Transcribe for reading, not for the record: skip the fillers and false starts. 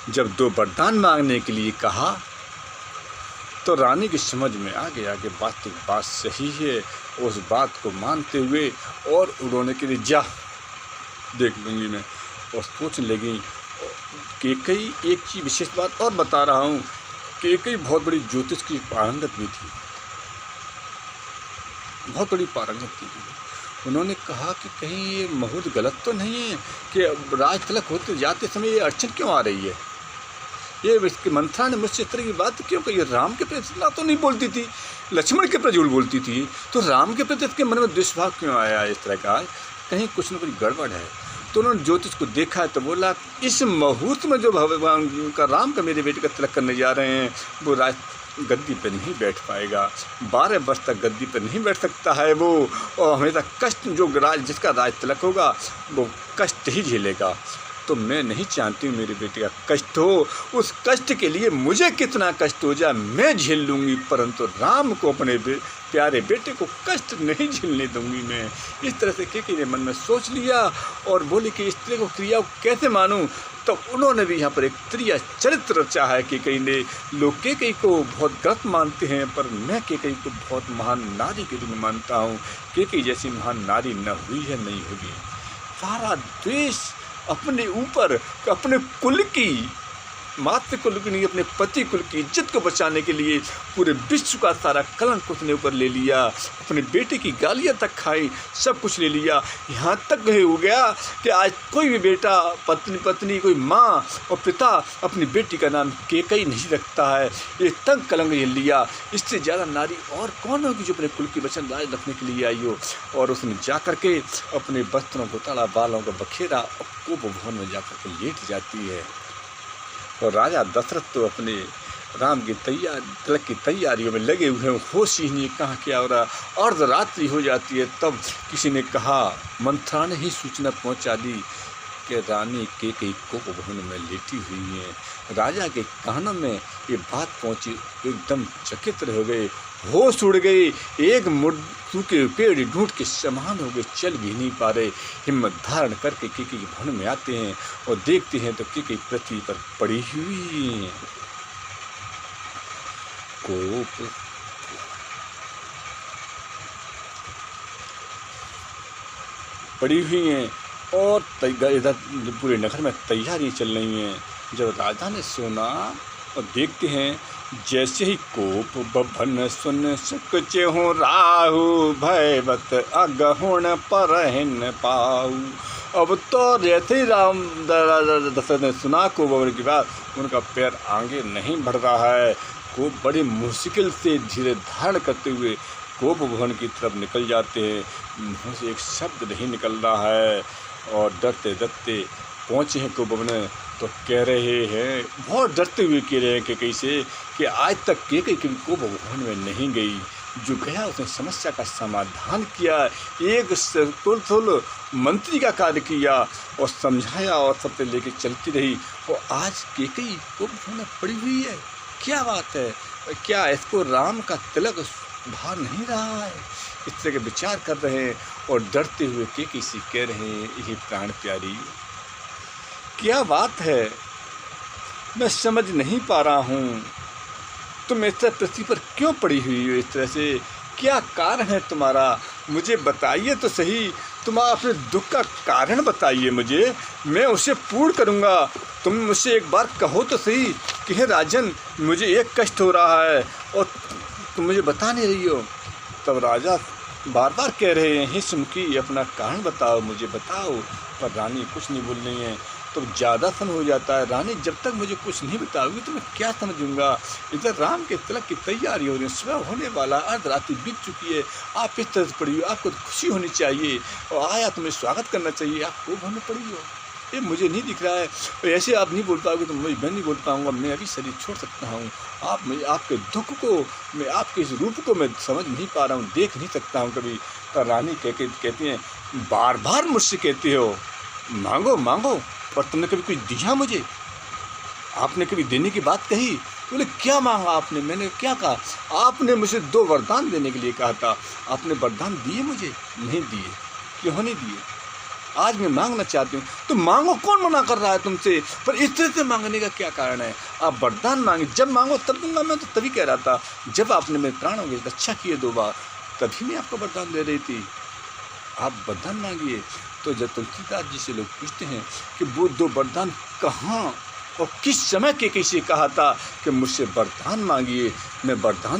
जब 2 वरदान मांगने के लिए कहा तो रानी की समझ में आ गया कि बात सही है। उस बात को मानते हुए और उड़ाने के लिए जा देख लूँगी मैं, और सोचने लगी कि कई एक चीज़ विशेष बात और बता रहा हूँ कि कई बहुत बड़ी ज्योतिष की पारंगत भी थी, बहुत बड़ी पारंगत थी। उन्होंने कहा कि कहीं ये मुहूर्त गलत तो नहीं है कि राज तिलक होते जाते समय ये अड़चन क्यों आ रही है। ये इसके मंत्रा ने मुझसे इस तरह की बात क्यों कही। राम के प्रति इतना तो नहीं बोलती थी, लक्ष्मण के प्रति बोलती थी, तो राम के प्रति इसके मन में दुष्भाव क्यों आया इस तरह का, कहीं कुछ न कुछ गड़बड़ है। तो उन्होंने ज्योतिष को देखा तो बोला इस मुहूर्त में जो भगवान का राम का मेरे बेटे का तिलक करने जा रहे हैं वो राज गद्दी पर नहीं बैठ पाएगा, 12 वर्ष तक गद्दी पर नहीं बैठ सकता है वो, और हमेशा कष्ट जो जिसका राज तिलक होगा वो कष्ट ही झेलेगा। तो मैं नहीं चाहती हूँ मेरे बेटे का कष्ट हो, उस कष्ट के लिए मुझे कितना कष्ट हो जाए मैं झेल लूँगी, परंतु राम को अपने प्यारे बेटे को कष्ट नहीं झेलने दूंगी मैं। इस तरह से केकई ने मन में सोच लिया और बोली कि इस तरह को क्रिया को कैसे मानूं। तो उन्होंने भी यहाँ पर एक त्रिया चरित्र रचा है। केकई ने लोग केकई को बहुत गलत मानते हैं, पर मैं केकई को बहुत महान नारी के रूप में मानता हूँ। केकई जैसी महान नारी न हुई है, नहीं होगी। सारा द्वेष अपने ऊपर, अपने कुल की, मातृ कुल की नहीं, अपने पति कुल की इज्जत को बचाने के लिए पूरे विश्व का सारा कलंक उसने ऊपर ले लिया। अपने बेटे की गालियाँ तक खाई, सब कुछ ले लिया। यहाँ तक हो गया कि आज कोई भी बेटा, पत्नी, कोई माँ और पिता अपनी बेटी का नाम केकई नहीं रखता है। ये तक कलंक ले लिया। इससे ज़्यादा नारी और कौन होगी जो अपने कुल की वचन राज रखने के लिए आई हो। और उसने जा कर के अपने वस्त्रों को ताड़ा, बालों को बखेरा और कोप भवन में जाकर के लेट जाती है। और राजा दशरथ तो अपने राम की तिलक की तैयारियों में लगे हुए हैं, होश ही नहीं कहाँ क्या हो रहा। अर्धरात्रि हो जाती है, तब किसी ने कहा, मंत्रा ने ही सूचना पहुंचा दी कि रानी केकई कोप भवन में लेटी हुई है। राजा के कानों में ये बात पहुंची, एकदम चकित हो गए, होश उड़ गई, एक सूखे पेड़ ढूंढ के समान हो गए, चल भी नहीं पा रहे। हिम्मत धारण करके केकई के भवन में आते हैं और देखते हैं तो केकई पृथ्वी पर पड़ी हुई है। कोप पड़ी हुई हैं और इधर पूरे नगर में तैयारी चल रही हैं। जब राजा ने सुना और देखते हैं, जैसे ही कोप बभन सुन सकचे हो राहु, भयवत अगहुण परहिन पाऊ। अब तो जैसे ही राम दशरथ ने सुना कोप बभन की बात, उनका पैर आगे नहीं बढ़ रहा है। कोप बड़ी मुश्किल से धीरे धारण करते हुए कोप भवन की तरफ निकल जाते हैं। मुँह से एक शब्द नहीं निकल रहा है और डरते डरते पहुँचे हैं कोप भवन। तो कह रहे हैं, बहुत डरते हुए कह रहे हैं कि कैसे कि आज तक केकई कभी कोप भवन में नहीं गई। जो गया उसने समस्या का समाधान किया, एक थोल मंत्री का कार्य किया और समझाया और सबसे लेके चलती रही। और आज केकई कोप भवन में पड़ी हुई है, क्या बात है, क्या इसको राम का तिलक भा नहीं रहा है। इस तरह के विचार कर रहे हैं और डरते हुए केकई से कह रहे हैं, यही प्राण प्यारी क्या बात है, मैं समझ नहीं पा रहा हूँ, तुम इस तरह पृथ्वी पर क्यों पड़ी हुई हो, इस तरह से क्या कारण है तुम्हारा, मुझे बताइए तो सही। तुम अपने दुख का कारण बताइए मुझे, मैं उसे पूर्ण करूँगा। तुम मुझसे एक बार कहो तो सही कि हे राजन, मुझे एक कष्ट हो रहा है और तुम मुझे बता नहीं रही हो। तब राजा बार बार कह रहे हैं, हे सुमुखी, अपना कारण बताओ, मुझे बताओ। पर रानी कुछ नहीं बोल रही हैं। तो ज़्यादा समय हो जाता है, रानी जब तक मुझे कुछ नहीं बताओगी तो मैं क्या समझूंगा। इधर राम के तिलक की तैयारी हो रही है, सुबह होने वाला, अर्धरात्रि बीत चुकी है, आप इस तरह से पड़ी हो, आपको खुशी होनी चाहिए और आया तुम्हें स्वागत करना चाहिए, आप कोप भवन में पड़ी हो, ये मुझे नहीं दिख रहा है। और ऐसे आप नहीं बोल पाओगे तो मैं नहीं बोल पाऊँगा, मैं अभी शरीर छोड़ सकता हूँ। आप मैं आपके दुख को, मैं आपके इस रूप को मैं समझ नहीं पा रहा हूँ, देख नहीं सकता हूँ कभी। तो रानी कहती हैं, बार बार मुझसे कहते हो मांगो मांगो, पर तुमने कभी कुछ दिया मुझे, आपने कभी देने की बात कही। बोले क्या मांगा आपने, मैंने क्या कहा, आपने मुझे 2 वरदान देने के लिए कहा था, आपने वरदान दिए मुझे, नहीं दिए, क्यों नहीं दिए। आज मैं मांगना चाहती हूँ। तो मांगो, कौन मना कर रहा है तुमसे? पर इस तरह से मांगने का क्या कारण है? आप वरदान मांगे, जब मांगो तब दूंगा। मैं तो तभी कह रहा था, जब आपने मेरे प्राणों की रक्षा किए 2 बार, तभी मैं आपको वरदान दे रही थी। आप वरदान मांगिए। तो जब तुलसीदास जी से लोग पूछते हैं कि वो 2 वरदान कहाँ और किस समय के किसे कहा था कि मुझसे वरदान मांगिए, मैं वरदान